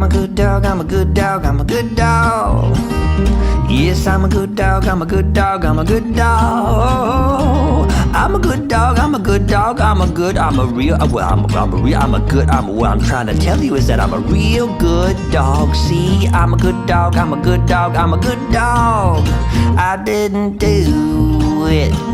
I'm a good dog, I'm a good dog, I'm a good dog. Yes, I'm a good dog, I'm a good dog, I'm a good dog. I'm a good dog, I'm a good dog, I'm a real, what I'm trying to tell you is that I'm a real good dog. See, I'm a good dog, I'm a good dog, I'm a good dog. I didn't do it